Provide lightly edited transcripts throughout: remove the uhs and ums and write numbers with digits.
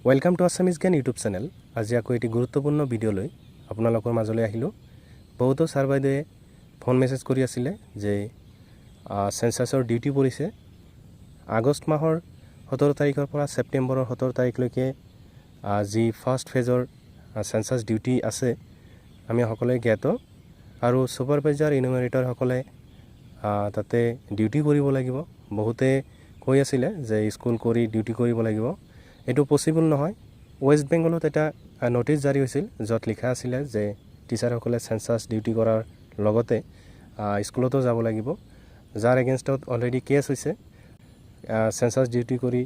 Welcome to Assamese জ্ঞান YouTube channel. আজি আকৌ এটি গুৰুত্বপূৰ্ণ ভিডিঅ' লৈ আপোনালোকৰ মাজলৈ আহিলোঁ। বহুতো ছাৰ বাইদেৱে ফোন মেছেজ কৰি আছিলে যে সেন্সাছৰ ডিউটি পৰিছে। আগষ্ট মাহৰ 17 তাৰিখৰ পৰা ছেপ্টেম্বৰৰ 17 তাৰিখলৈকে যি ফাৰ্ষ্ট ফেজৰ সেন্সাছ ডিউটি আছে আমি সকলোৱে জ্ঞাত, আৰু ছুপাৰভাইজাৰ ইনুমাৰেটৰসকলে তাতে ডিউটি কৰিব লাগিব। বহুতে কৈ আছিলে যে স্কুল কৰি ডিউটি কৰিব লাগিব, এইটো পচিবল নহয়। ৱেষ্ট বেংগলত এটা নটিচ জাৰি হৈছিল য'ত লিখা আছিলে যে টিচাৰসকলে সেন্সাছ ডিউটি কৰাৰ লগতে স্কুলতো যাব লাগিব, যাৰ এগেইনষ্টত অলৰেডি কেছ হৈছে। সেন্সাছ ডিউটি কৰি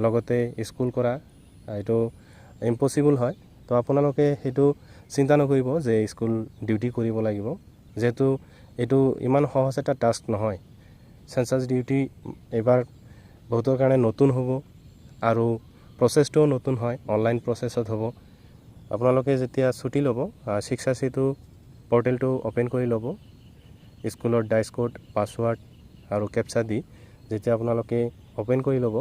লগতে স্কুল কৰা এইটো ইম্পচিবল হয়। তো আপোনালোকে সেইটো চিন্তা নকৰিব যে স্কুল ডিউটি কৰিব লাগিব, যিহেতু এইটো ইমান সহজ এটা টাস্ক নহয়। সেন্সাছ ডিউটি এবাৰ বহুতৰ কাৰণে নতুন হ'ব আৰু প্ৰচেছটোও নতুন হয়, অনলাইন প্ৰচেছত হ'ব। আপোনালোকে যেতিয়া ছুটি ল'ব, শিক্ষাশ্ৰীটো পৰ্টেলটো অ'পেন কৰি ল'ব, স্কুলৰ ডাইচ কোড, পাছৱাৰ্ড আৰু কেপচা দি যেতিয়া আপোনালোকে অ'পেন কৰি ল'ব,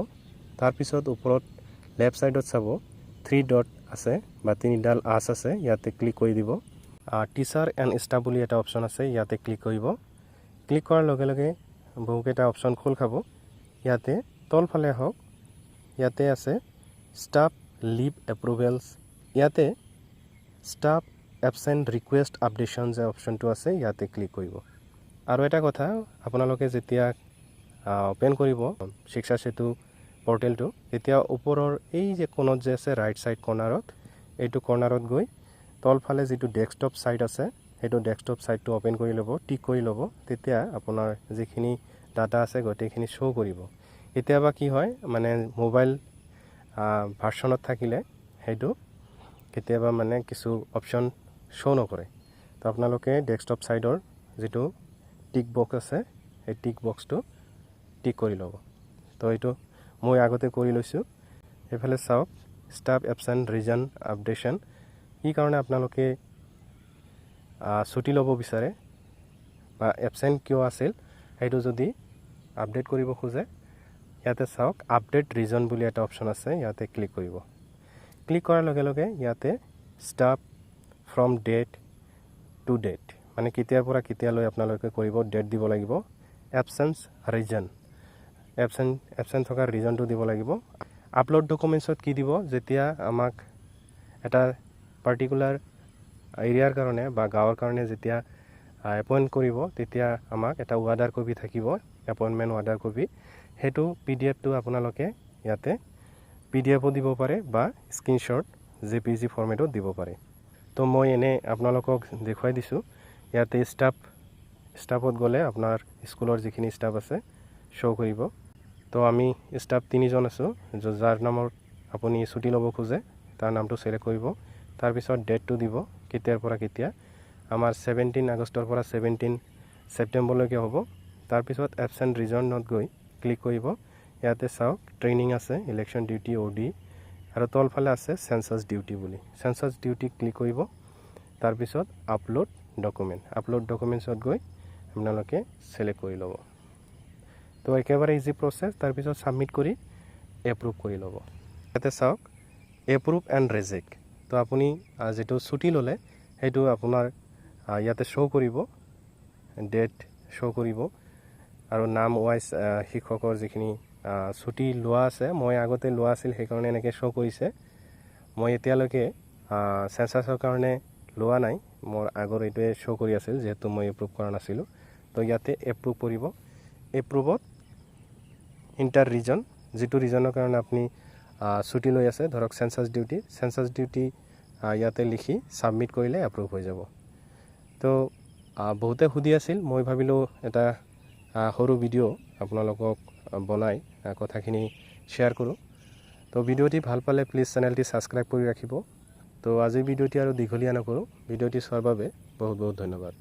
তাৰপিছত ওপৰত লেফ্ট ছাইডত চাব 3 ডট আছে বা 3ডাল আঁচ আছে, ইয়াতে ক্লিক কৰি দিব। টিচাৰ এণ্ড ষ্টাফ বুলি এটা অপশ্যন আছে, ইয়াতে ক্লিক কৰিব। ক্লিক কৰাৰ লগে লগে বহুকেইটা অপশ্যন খোল খাব। ইয়াতে তলফালে হওক, ইয়াতে আছে ষ্টাফ লিভ এপ্ৰুভেলছ, ইয়াতে ষ্টাফ এবচেণ্ট ৰিকুৱেষ্ট আপডেশ্যন যে অপশ্যনটো আছে ইয়াতে ক্লিক কৰিব। আৰু এটা কথা, আপোনালোকে যেতিয়া অ'পেন কৰিব শিক্ষা সেতু পৰ্টেলটো, তেতিয়া ওপৰৰ এই যে কোণত যে আছে ৰাইট ছাইড কৰ্নাৰত, এইটো কৰ্নাৰত গৈ তলফালে যিটো ডেস্কটপ ছাইট আছে সেইটো ডেস্কটপ ছাইটটো অ'পেন কৰি ল'ব, টিক কৰি ল'ব। তেতিয়া আপোনাৰ যিখিনি ডাটা আছে গোটেইখিনি শ্ব' কৰিব। কেতিয়াবা কি হয়, মানে মোবাইল ভাৰ্চনত থাকিলে সেইটো কেতিয়াবা মানে কিছু অপশ্যন শ্ব' নকৰে। তো আপোনালোকে ডেস্কটপ ছাইডৰ যিটো টিক বক্স আছে সেই টিক বক্সটো টিক কৰি ল'ব। তো এইটো মই আগতে কৰি লৈছোঁ। এইফালে চাওক ষ্টাফ এবচেণ্ট ৰিজন আপডেশ্যন, কি কাৰণে আপোনালোকে ছুটি ল'ব বিচাৰে বা এবচেণ্ট কিয় আছিল সেইটো যদি আপডেট কৰিব খোজে, ইয়াতে চাওক আপডেট ৰিজন বুলি এটা অপশ্যন আছে, ইয়াতে ক্লিক কৰিব। ক্লিক কৰাৰ লগে লগে ইয়াতে staff from date to date, মানে কেতিয়াৰ পৰা কেতিয়ালৈ আপোনালোকে কৰিব ডেট দিব লাগিব। এবচেঞ্চ ৰিজন, এবচেণ্ট থকাৰ ৰিজনটো দিব লাগিব। আপলোড ডকুমেণ্টছত কি দিব, যেতিয়া আমাক এটা পাৰ্টিকুলাৰ এৰিয়াৰ কাৰণে বা গাঁৱৰ কাৰণে যেতিয়া এপইণ্ট কৰিব, তেতিয়া আমাক এটা ৱাৰ্ডাৰ কপি থাকিব, এপইণ্টমেণ্ট ৱাৰ্ডাৰ কপি। সেইটো পিডিএফটো আপোনালোকে ইয়াতে পিডিএফো দিব পাৰে বা স্ক্ৰীনশ্বট জেপিজি ফৰ্মেটত দিব পাৰে। তো মই এনে আপোনালোকক দেখুৱাই দিছোঁ। ইয়াতে ষ্টাফত গ'লে আপোনাৰ স্কুলৰ যিখিনি ষ্টাফ আছে শ্ব' কৰিব। তো আমি ষ্টাফ 3জন আছোঁ, যাৰ নামত আপুনি ছুটি ল'ব খোজে তাৰ নামটো ছিলেক্ট কৰিব। তাৰপিছত ডেটটো দিব, কেতিয়াৰ পৰা কেতিয়া। আমাৰ 17 আগষ্টৰ পৰা 17 ছেপ্টেম্বৰলৈকে হ'ব। তাৰপিছত এবচেণ্ট ৰিজনত গৈ ক্লিক কৰিব। ইয়াতে চাওক ট্ৰেইনিং আছে, ইলেকশ্যন ডিউটি OD, আৰু তলফালে আছে সেন্সাছ ডিউটি বুলি। সেন্সাছ ডিউটি ক্লিক কৰিব। তাৰপিছত আপলোড ডকুমেণ্টছত গৈ আপোনালোকে ছিলেক্ট কৰি ল'ব। তো একেবাৰে ইজি প্ৰচেছ। তাৰপিছত ছাবমিট কৰি এপ্ৰুভ কৰি ল'ব। ইয়াতে চাওক এপ্ৰুভ এণ্ড ৰিজেক্ট। তো আপুনি যিটো ছুটি ল'লে সেইটো আপোনাৰ ইয়াতে শ্ব' কৰিব, ডেট শ্ব' কৰিব আৰু নাম ৱাইজ শিক্ষকৰ যিখিনি ছুটি লোৱা আছে, মই আগতে লোৱা আছিল সেইকাৰণে এনেকৈ শ্ব' কৰিছে। মই এতিয়ালৈকে সেন্সাছৰ কাৰণে লোৱা নাই, মোৰ আগৰ এইটোৱে শ্ব' কৰি আছিল যিহেতু মই এপ্ৰুভ কৰা নাছিলোঁ। তো ইয়াতে এপ্ৰুভ কৰিব। এপ্ৰুভত ইণ্টাৰ ৰিজন, যিটো ৰিজনৰ কাৰণে আপুনি ছুটি লৈ আছে, ধৰক সেন্সাছ ডিউটি ইয়াতে লিখি ছাবমিট কৰিলে এপ্ৰুভ হৈ যাব। তো বহুতে সুধি আছিল, মই ভাবিলোঁ এটা সৰু ভিডিঅ' আপোনালোকক বনাই কথাখিনি শ্বেয়াৰ কৰোঁ। তো ভিডিঅ'টি ভাল পালে প্লিজ চেনেলটি ছাবস্ক্ৰাইব কৰি ৰাখিব। তো আজিৰ ভিডিঅ'টি আৰু দীঘলীয়া নকৰোঁ, ভিডিঅ'টি চোৱাৰ বাবে বহুত বহুত ধন্যবাদ।